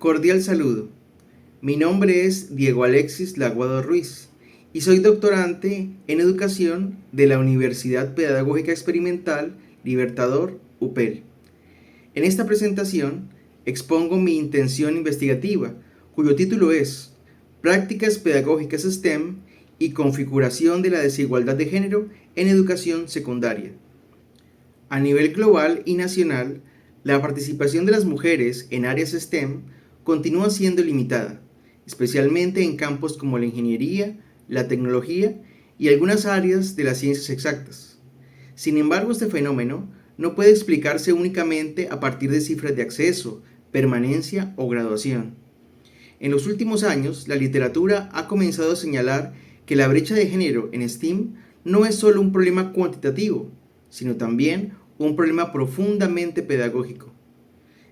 Cordial saludo. Mi nombre es Diego Alexis Laguado Ruiz y soy doctorante en educación de la Universidad Pedagógica Experimental Libertador UPEL. En esta presentación expongo mi intención investigativa, cuyo título es Prácticas Pedagógicas STEM y configuración de la desigualdad de género en educación secundaria. A nivel global y nacional, la participación de las mujeres en áreas STEM continúa siendo limitada, especialmente en campos como la ingeniería, la tecnología y algunas áreas de las ciencias exactas. Sin embargo, este fenómeno no puede explicarse únicamente a partir de cifras de acceso, permanencia o graduación. En los últimos años, la literatura ha comenzado a señalar que la brecha de género en STEM no es solo un problema cuantitativo, sino también un problema profundamente pedagógico.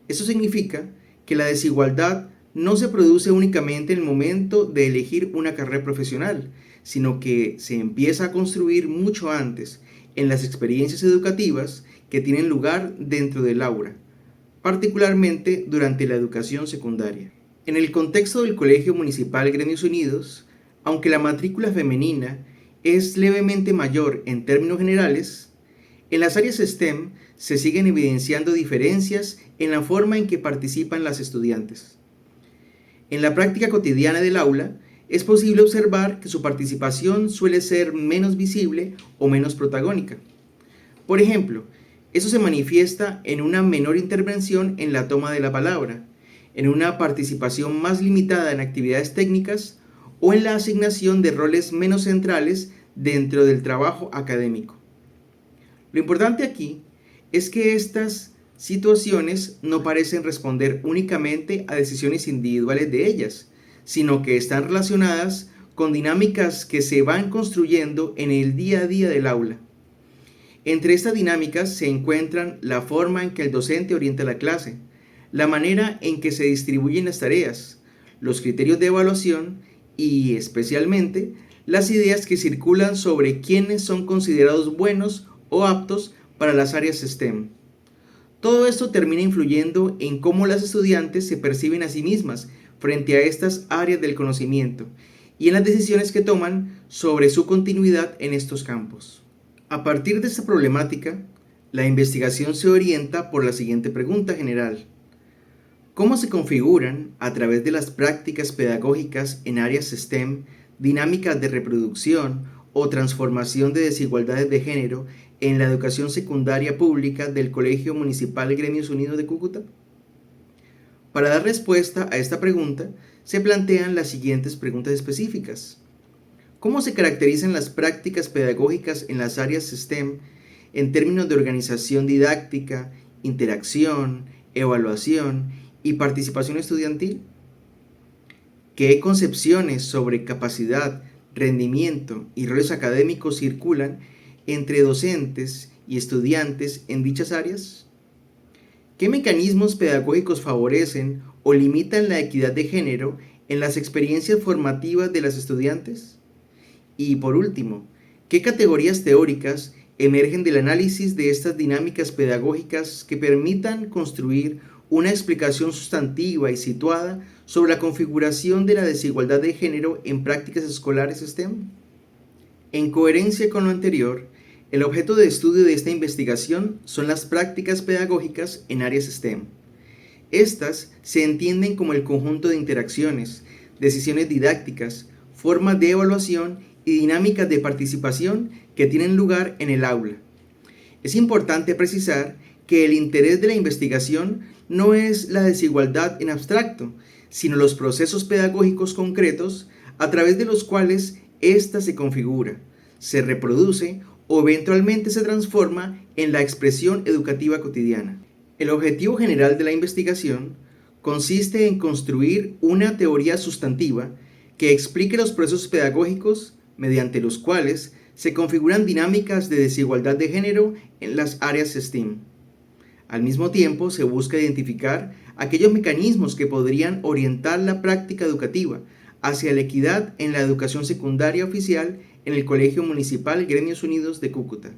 Eso significa que la desigualdad no se produce únicamente en el momento de elegir una carrera profesional, sino que se empieza a construir mucho antes, en las experiencias educativas que tienen lugar dentro del aula, particularmente durante la educación secundaria. En el contexto del Colegio Municipal Gremios Unidos, aunque la matrícula femenina es levemente mayor en términos generales, en las áreas STEM se siguen evidenciando diferencias en la forma en que participan las estudiantes. En la práctica cotidiana del aula, es posible observar que su participación suele ser menos visible o menos protagónica. Por ejemplo, eso se manifiesta en una menor intervención en la toma de la palabra, en una participación más limitada en actividades técnicas o en la asignación de roles menos centrales dentro del trabajo académico. Lo importante aquí es que estas situaciones no parecen responder únicamente a decisiones individuales de ellas, sino que están relacionadas con dinámicas que se van construyendo en el día a día del aula. Entre estas dinámicas se encuentran la forma en que el docente orienta la clase, la manera en que se distribuyen las tareas, los criterios de evaluación y, especialmente, las ideas que circulan sobre quiénes son considerados buenos o aptos para las áreas STEM. Todo esto termina influyendo en cómo las estudiantes se perciben a sí mismas frente a estas áreas del conocimiento y en las decisiones que toman sobre su continuidad en estos campos. A partir de esta problemática, la investigación se orienta por la siguiente pregunta general. ¿Cómo se configuran, a través de las prácticas pedagógicas en áreas STEM, dinámicas de reproducción o transformación de desigualdades de género en la educación secundaria pública del Colegio Municipal Gremios Unidos de Cúcuta? Para dar respuesta a esta pregunta, se plantean las siguientes preguntas específicas. ¿Cómo se caracterizan las prácticas pedagógicas en las áreas STEM en términos de organización didáctica, interacción, evaluación y participación estudiantil? ¿Qué concepciones sobre capacidad, rendimiento y roles académicos circulan entre docentes y estudiantes en dichas áreas? ¿Qué mecanismos pedagógicos favorecen o limitan la equidad de género en las experiencias formativas de las estudiantes? Y por último, ¿qué categorías teóricas emergen del análisis de estas dinámicas pedagógicas que permitan construir una explicación sustantiva y situada sobre la configuración de la desigualdad de género en prácticas escolares STEM? En coherencia con lo anterior, el objeto de estudio de esta investigación son las prácticas pedagógicas en áreas STEM. Estas se entienden como el conjunto de interacciones, decisiones didácticas, formas de evaluación y dinámicas de participación que tienen lugar en el aula. Es importante precisar que el interés de la investigación no es la desigualdad en abstracto, sino los procesos pedagógicos concretos a través de los cuales ésta se configura, se reproduce o eventualmente se transforma en la expresión educativa cotidiana. El objetivo general de la investigación consiste en construir una teoría sustantiva que explique los procesos pedagógicos mediante los cuales se configuran dinámicas de desigualdad de género en las áreas STEM. Al mismo tiempo, se busca identificar aquellos mecanismos que podrían orientar la práctica educativa hacia la equidad en la educación secundaria oficial en el Colegio Municipal Gremios Unidos de Cúcuta.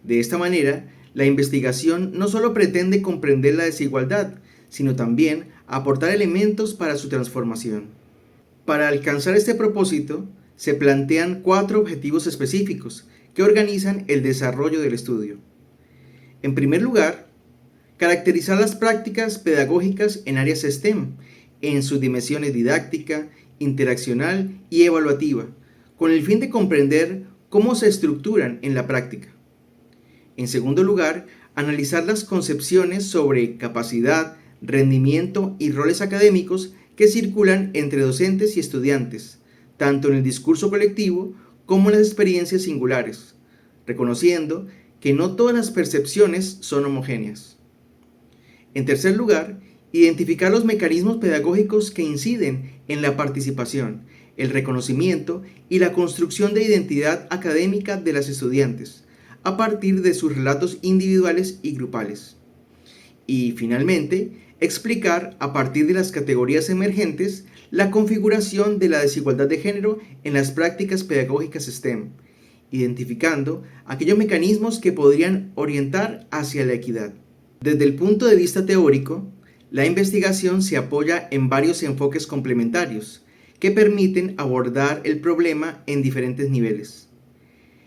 De esta manera, la investigación no solo pretende comprender la desigualdad, sino también aportar elementos para su transformación. Para alcanzar este propósito, se plantean 4 objetivos específicos que organizan el desarrollo del estudio. En primer lugar, caracterizar las prácticas pedagógicas en áreas STEM, en sus dimensiones didáctica, interaccional y evaluativa, con el fin de comprender cómo se estructuran en la práctica. En segundo lugar, analizar las concepciones sobre capacidad, rendimiento y roles académicos que circulan entre docentes y estudiantes, tanto en el discurso colectivo como en las experiencias singulares, reconociendo que no todas las percepciones son homogéneas. En tercer lugar, identificar los mecanismos pedagógicos que inciden en la participación, el reconocimiento y la construcción de identidad académica de las estudiantes, a partir de sus relatos individuales y grupales. Y finalmente, explicar a partir de las categorías emergentes la configuración de la desigualdad de género en las prácticas pedagógicas STEM, identificando aquellos mecanismos que podrían orientar hacia la equidad. Desde el punto de vista teórico, la investigación se apoya en varios enfoques complementarios que permiten abordar el problema en diferentes niveles.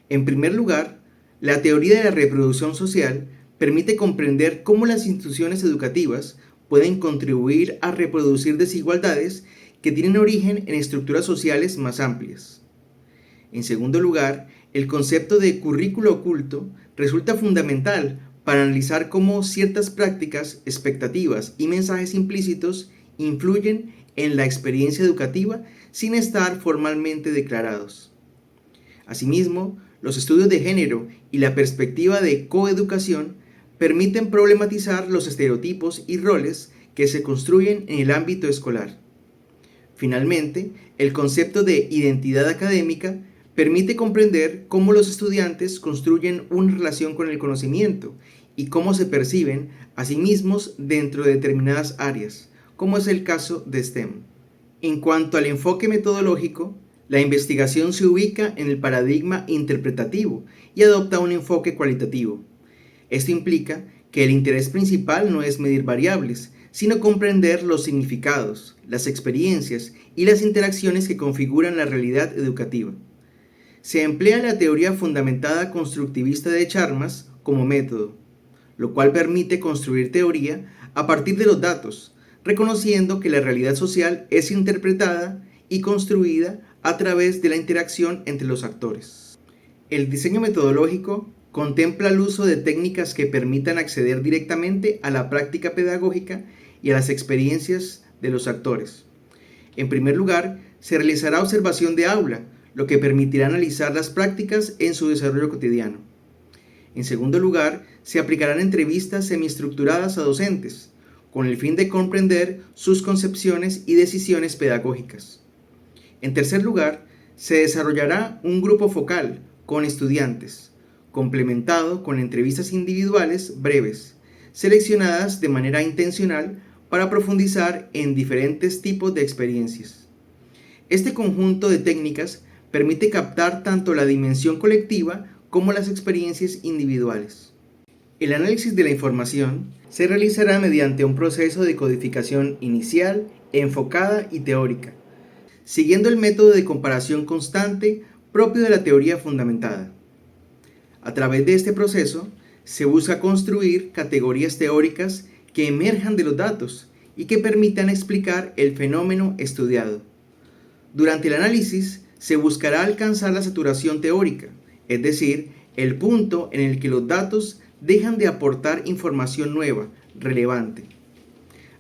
En primer lugar, la teoría de la reproducción social permite comprender cómo las instituciones educativas pueden contribuir a reproducir desigualdades que tienen origen en estructuras sociales más amplias. En segundo lugar, el concepto de currículo oculto resulta fundamental para analizar cómo ciertas prácticas, expectativas y mensajes implícitos influyen en la experiencia educativa sin estar formalmente declarados. Asimismo, los estudios de género y la perspectiva de coeducación permiten problematizar los estereotipos y roles que se construyen en el ámbito escolar. Finalmente, el concepto de identidad académica permite comprender cómo los estudiantes construyen una relación con el conocimiento y cómo se perciben a sí mismos dentro de determinadas áreas, como es el caso de STEM. En cuanto al enfoque metodológico, la investigación se ubica en el paradigma interpretativo y adopta un enfoque cualitativo. Esto implica que el interés principal no es medir variables, sino comprender los significados, las experiencias y las interacciones que configuran la realidad educativa. Se emplea la teoría fundamentada constructivista de Chalmers como método, lo cual permite construir teoría a partir de los datos, reconociendo que la realidad social es interpretada y construida a través de la interacción entre los actores. El diseño metodológico contempla el uso de técnicas que permitan acceder directamente a la práctica pedagógica y a las experiencias de los actores. En primer lugar, se realizará observación de aula, lo que permitirá analizar las prácticas en su desarrollo cotidiano. En segundo lugar, se aplicarán entrevistas semiestructuradas a docentes, con el fin de comprender sus concepciones y decisiones pedagógicas. En tercer lugar, se desarrollará un grupo focal con estudiantes, complementado con entrevistas individuales breves, seleccionadas de manera intencional para profundizar en diferentes tipos de experiencias. Este conjunto de técnicas permite captar tanto la dimensión colectiva como las experiencias individuales. El análisis de la información se realizará mediante un proceso de codificación inicial, enfocada y teórica, siguiendo el método de comparación constante propio de la teoría fundamentada. A través de este proceso, se busca construir categorías teóricas que emerjan de los datos y que permitan explicar el fenómeno estudiado. Durante el análisis, se buscará alcanzar la saturación teórica, es decir, el punto en el que los datos dejan de aportar información nueva, relevante.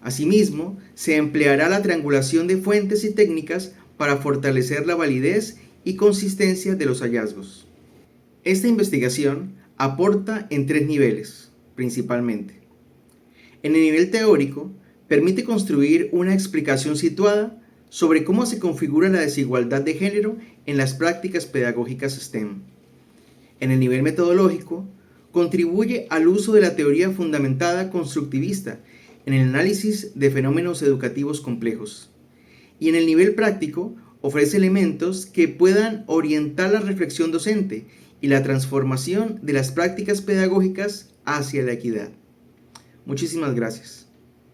Asimismo, se empleará la triangulación de fuentes y técnicas para fortalecer la validez y consistencia de los hallazgos. Esta investigación aporta en 3 niveles, principalmente. En el nivel teórico, permite construir una explicación situada sobre cómo se configura la desigualdad de género en las prácticas pedagógicas STEM. En el nivel metodológico, contribuye al uso de la teoría fundamentada constructivista en el análisis de fenómenos educativos complejos. Y en el nivel práctico, ofrece elementos que puedan orientar la reflexión docente y la transformación de las prácticas pedagógicas hacia la equidad. Muchísimas gracias.